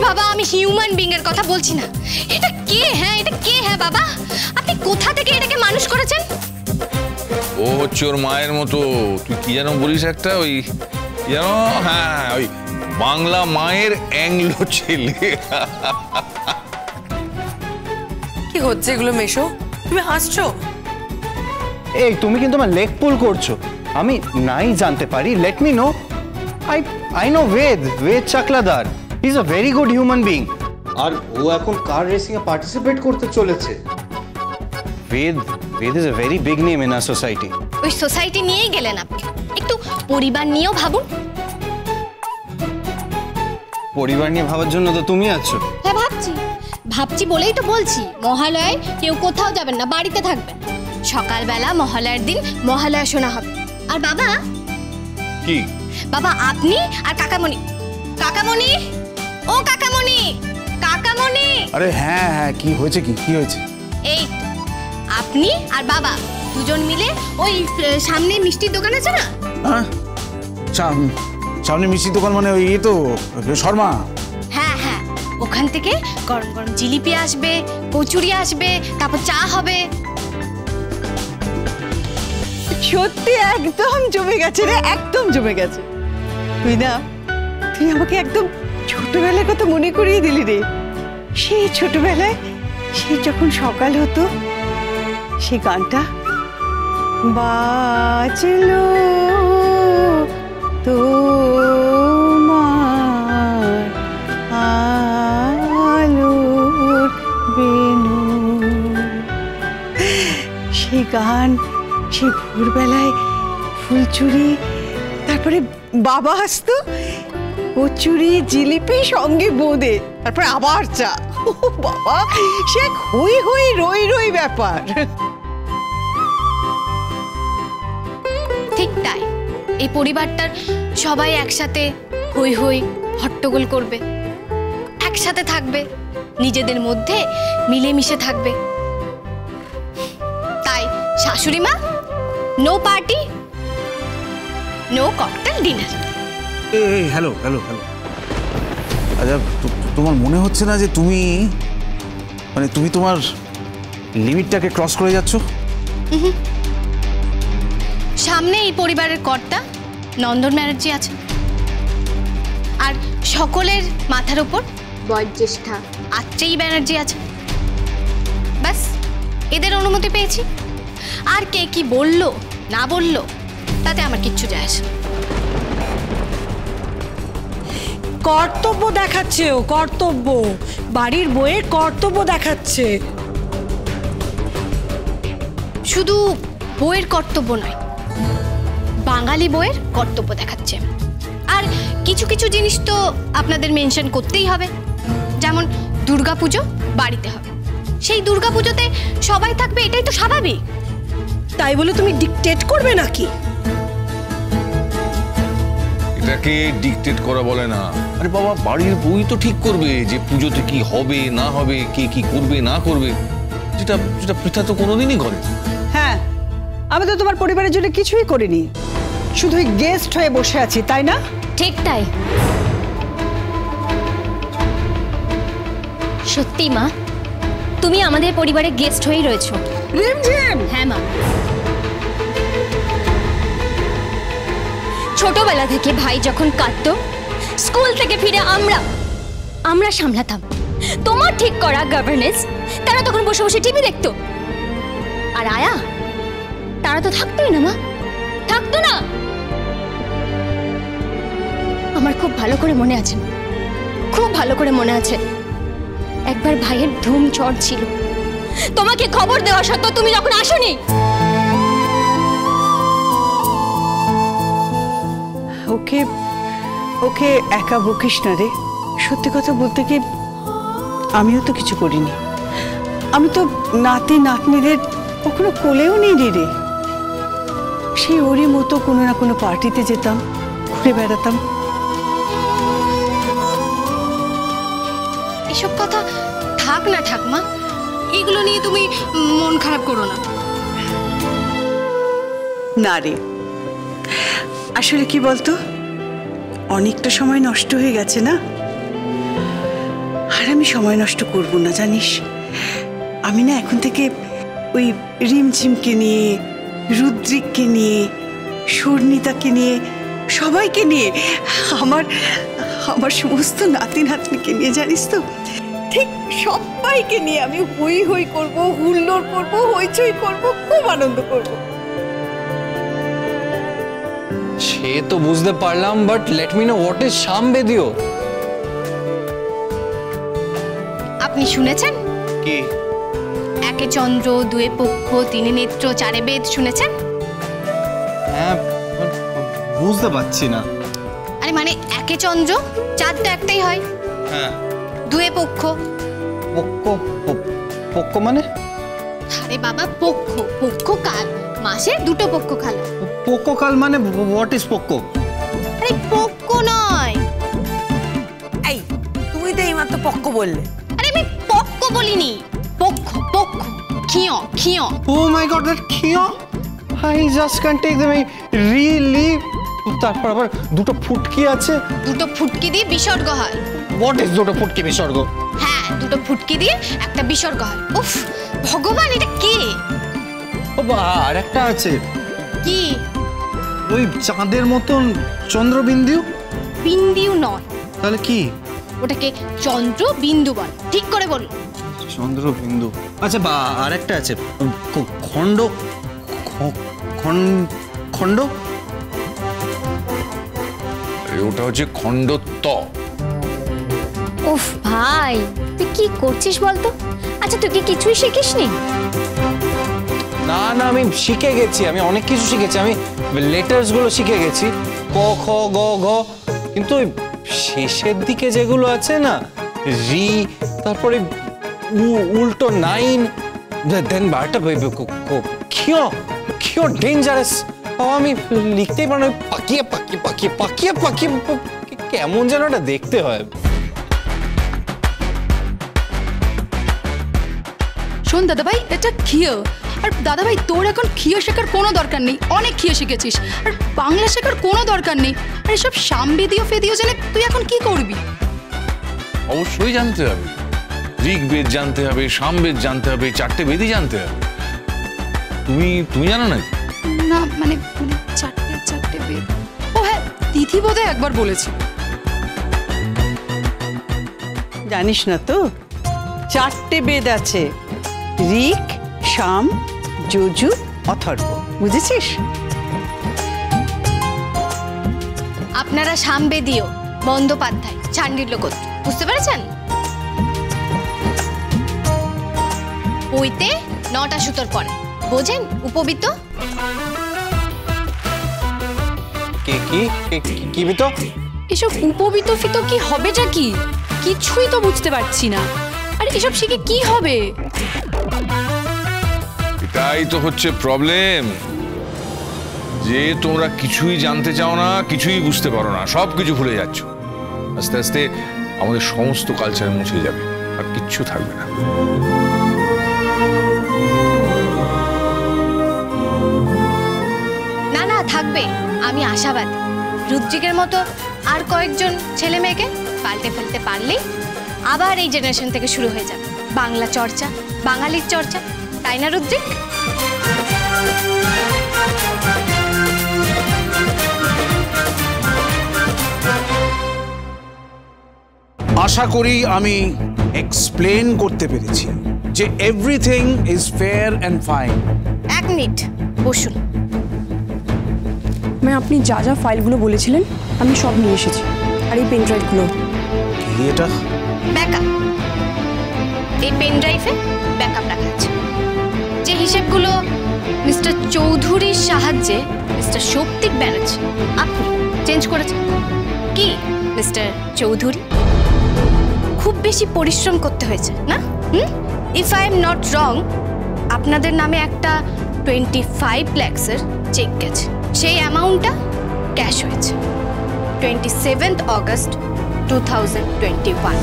বাবা আমি human being এর কথা বলছি না। এটা কে? হ্যাঁ এটা কে? হ্যাঁ বাবা আপনি কোথা থেকে এটাকে মানুষ করেছেন? ও হচ্ছে ওর মায়ের মতো। তুই কি যেন বলিস একটা, ওই যেন, হ্যাঁ ওই বাংলা মায়ের অ্যাংলো ছেলে। কি হচ্ছে এগুলো মেশো? তুমি হাসছো? এই তুমি কিন্তু আমার লেগ পুল করছো। আমি নাই জানতে পারি, let me know. I know Ved Chakladar, he is a very good human being. আর ও এখন কার রেসিং এ পার্টিসিপেট করতে চলেছে। Ved is a very big name in our society. ওই সোসাইটি নিয়েই গেলেন আপনি, একটু পরিবার নিয়েও ভাবুন। পরিবার নিয়ে ভাবার জন্য তো তুমি আছো। হ্যাঁ ভাবছি বলেই তো বলছি, মহালয়ায় কেউ কোথাও যাবেন না, বাড়িতে থাকবেন। সকালবেলা মহালয়ার দিন মহালয়া শোনা হবে। আর বাবা কি? বাবা আপনি আর কাকামণি, কাকামণি ও কাকামণি, কাকামণি। আরে হ্যাঁ হ্যাঁ, কি হয়েছে? কি হয়েছে? এই আপনি আর বাবা দুজন মিলে ওই সামনে মিষ্টির দোকান আছে না? হ্যাঁ সামনে মিষ্টির দোকান মানে ওই তো শর্মা। হ্যাঁ হ্যাঁ, ওখান থেকে গরম গরম জিলিপি আসবে, কচুরি আসবে, তারপর চা হবে। সত্যি একদম জমে গেছে রে, একদম জমে গেছে। তুই আমাকে একদম ছোটবেলার কথা মনে করিয়ে দিলি রে। সেই ছোটবেলায় সেই যখন সকাল হতো, সেই গানটা বাজলো তোমার আলোর বেনু, সেই গান, সেই ভোরবেলায় ফুলচুরি, তারপরে বাবা আসতো, কচুরি জিলিপি সঙ্গে বোঁদে, তারপরে আবার চা। বাবা সে হই হই রই রই ব্যাপার। ঠিক তাই, এই পরিবারটার সবাই একসাথে হই হই হট্টগোল করবে, একসাথে থাকবে, নিজেদের মধ্যে মিলেমিশে থাকবে। তাই শাশুড়ি মা, no party, no cocktail dinner. এই হ্যালো হ্যালো হ্যালো, আচ্ছা তোমার মনে হচ্ছে না যে তুমি তোমার লিমিটটাকে ক্রস করে যাচ্ছ? সামনে এই পরিবারের কর্তা নন্দন ব্যানার্জি আছে, আর সকলের মাথার উপর বয়োজ্যেষ্ঠা আত্রেয়ী ব্যানার্জি আছে। ব্যাস এদের অনুমতি পেয়েছি, আর কে কি বললো না বললো তাতে আমার কিচ্ছু যায় আসে না। কর্তব্য দেখাচ্ছে ও, কর্তব্য, বাড়ির বউয়ের কর্তব্য দেখাচ্ছে। শুধু বউয়ের কর্তব্য নয়, বাঙালি বউয়ের কর্তব্য দেখাচ্ছে। আর কিছু কিছু জিনিস তো আপনাদের মেনশন করতেই হবে, যেমন দুর্গাপুজো বাড়িতে হবে, সেই দুর্গাপুজোতে সবাই থাকবে, এটাই তো স্বাভাবিক। তাই বলে তুমি ডিকটেট করবে নাকি? এটাকে ডিকটেট করা বলে না। আরে বাবা, বাড়ির বউই তো ঠিক করবে যে পুজোতে কি হবে না হবে, কে কি করবে না করবে, যেটা পৃথা তো কোনোদিনই করে। হ্যাঁ, আমি তো তোমার পরিবারের জন্য কিছুই করিনি, শুধুই গেস্ট হয়ে বসে আছি, তাই না? ঠিক তাই। সত্যি মা, তুমি আমাদের পরিবারে গেস্ট হয়েই রয়েছো। রিমঝিম। হ্যাঁ মা, ছোটবেলা থেকে ভাই যখন কাঁদতো, স্কুল থেকে ফিরে আমরা সামলাতাম। তোমার ঠিক করা গভর্নেন্স তারা তখন বসে বসে টিভি দেখতো, আর আয়া তারা তো থাকতোই না মা, থাকতো না। আমার খুব ভালো করে মনে আছে, খুব ভালো করে মনে আছে, একবার ভাইয়ের ধুম ঝড় ছিল, তোমাকে খবর দেওয়া সত্ত্বেও তুমি যখন আসোনি। ওকে ওকে একা বকিস না রে, সত্যি কথা বলতে কি আমিও তো কিছু করিনি। আমি তো নাতি নাতনিদের কখনো কোলেও নিইনি রে। সেই ওরই মতো কোনো না কোনো পার্টিতে যেতাম, ঘুরে বেড়াতাম। এসব কথা থাক না ঠাকমা, এগুলো নিয়ে তুমি মন খারাপ করো না। না রে, আসলে কি বলতো, অনেকটা সময় নষ্ট হয়ে গেছে না। আর আমি সময় নষ্ট করব না, জানিস। আমি না এখন থেকে ওই রিমঝিমকে নিয়ে, রুদ্রিককে নিয়ে, স্বর্ণিতাকে নিয়ে, সবাইকে নিয়ে, আমার আমার সমস্ত নাতি নাতনিকে নিয়ে, জানিস তো, ঠিক সবাইকে নিয়ে আমি হই হই করব, হুল্লোড় করব, হইচই করব, খুব আনন্দ করব। সে তো বুঝতে পারলাম, but let me know what is সামবেদীয়। আপনি শুনেছেন? কি? একে চন্দ্র, দুয়ে পক্ষ, তিনে নেত্র, চারে বেদ শুনেছেন? হ্যাঁ, বুঝতে পারছি না। আরে মানে একে চন্দ্র, চাঁদটা একটাই হয়। হ্যাঁ। দুয়ে পক্ষ। পক্ষ? পক্ষ মানে? আরে বাবা, পক্ষ পক্ষ কাল, মাসে দুটো পক্ষ খালা। পক্ষ কাল মানে হোয়াট ইজ পক্ষ? আরে পক্ষ নয়। এই তুমি তো এইমাত্র পক্ষ বললে। আরে আমি পক্ষ বলিনি, পক্ষ পক্ষ, খিও খিও। ও মাই গড, দ্যাট খিও! I just can't take them. Really? তারপর আবার দুটো ফুটকি আছে। দুটো ফুটকি দিয়ে বিসর্গ হয়। হোয়াট ইজ দুটো ফুটকি বিসর্গ? হ্যাঁ, দুটো ফুটকি দিয়ে একটা বিসর্গ হয়। উফ ভগবান, এটা কে? ও আর একটা আছে। কি? ওই চাঁদের মতন চন্দ্রবিন্দু। বিন্দু নয়। তাহলে কি? ওটাকে চন্দ্র বিন্দু বল। ঠিক করে বল। চন্দ্রবিন্দু। আচ্ছা, বা আর একটা আছে খণ্ড। খণ্ড? ওটা হচ্ছে খণ্ডত্ব। উফ ভাই, তুই কি করছিস বলতো? আচ্ছা তুই কি কিছুই শিখিসনি? না না, আমি শিখে গেছি। আমি অনেক কিছু শিখেছি। আমি লেটার্স গুলো শিখে গেছি, ক খ গ ঘ। কিন্তু শেষের দিকে যেগুলো আছে না, রি, তারপরে উল্টো নাইন, দেন বারটা খিও খিও ডেঞ্জারাস। আমি লিখতেই পারি না। পাকিয়ে পাকিয়ে পাকিয়ে পাকিয়ে পাকিয়ে, কেমন যেন এটা দেখতে হয়। শোন দাদাভাই, এটা খিও। আর দাদাভাই, তোর এখন খিও শেখার কোনো দরকার নেই, অনেক খিও শিখেছিস। আর বাংলা শেখার কোনো দরকার নেই। আর এসব সামবেদীয় ফেদীয় জেনে তুই এখন কি করবি? অবশ্যই জানতে হবে, ঋগ্বেদ জানতে হবে, সামবেদ জানতে হবে, চারটে বেদই জানতে হবে। তুমি জানো না? না মানে চারটে বেদ। ও হ্যাঁ, তিথি বোধহয় একবার বলেছি। জানিস না তো, চারটে বেদ আছে, ঋক, সাম, যজু, অথর্ব। বুঝেছিস? আপনারা সামবেদীয়, বন্দ্যোপাধ্যায়, চান্ডিল্য গোত্র, বুঝতে পেরেছেন? বইতে 9টা সুতোর পরে বোঝেন উপবিত। কি বিত? এসব উপবিত ফিত কি হবেটা কি? কিছুই তো বুঝতে পারছি না। আর এসব শিখে কি হবে? এটাই তো হচ্ছে প্রবলেম, যে তোমরা কিছুই জানতে চাও না, কিছুই বুঝতে পারো না, সব কিছু ভুলে যাচ্ছ। আস্তে আস্তে আমাদের সমস্ত কালচার মুছে যাবে, আর কিচ্ছু থাকবে না। না না, থাকবে। আমি আশাবাদী, রুদ্রিকের মতো আর কয়েকজন ছেলে মেয়েকে পাল্টে ফেলতে পারলেই আবার এই জেনারেশন থেকে শুরু হয়ে যাবে বাংলা চর্চা, বাঙালির চর্চা। তাই না রুদ্রিক? আশা করি আমি এক্সপ্লেন করতে পেরেছি যে everything is fair and fine. 1 minute বসুন। আপনি যা যা ফাইলগুলো বলেছিলেন আমি সব নিয়ে এসেছি। আর এই পেন ড্রাইভগুলো। কি এটা? ব্যাকআপ। এই পেন ড্রাইভে ব্যাকআপ রাখা আছে। যে হিসেবগুলো মিস্টার চৌধুরীর সাহায্যে মিস্টার সৌপ্তিক ব্যানার্জি আপনি চেঞ্জ করেছেন। কি মিস্টার চৌধুরী, খুব বেশি পরিশ্রম করতে হয়েছে না? If I am not wrong, আপনাদের নামে একটা 25 lakhs-এর চেক গেছে। সেই অ্যামাউন্টটা ক্যাশ হয়েছে 27 অগস্ট 2021।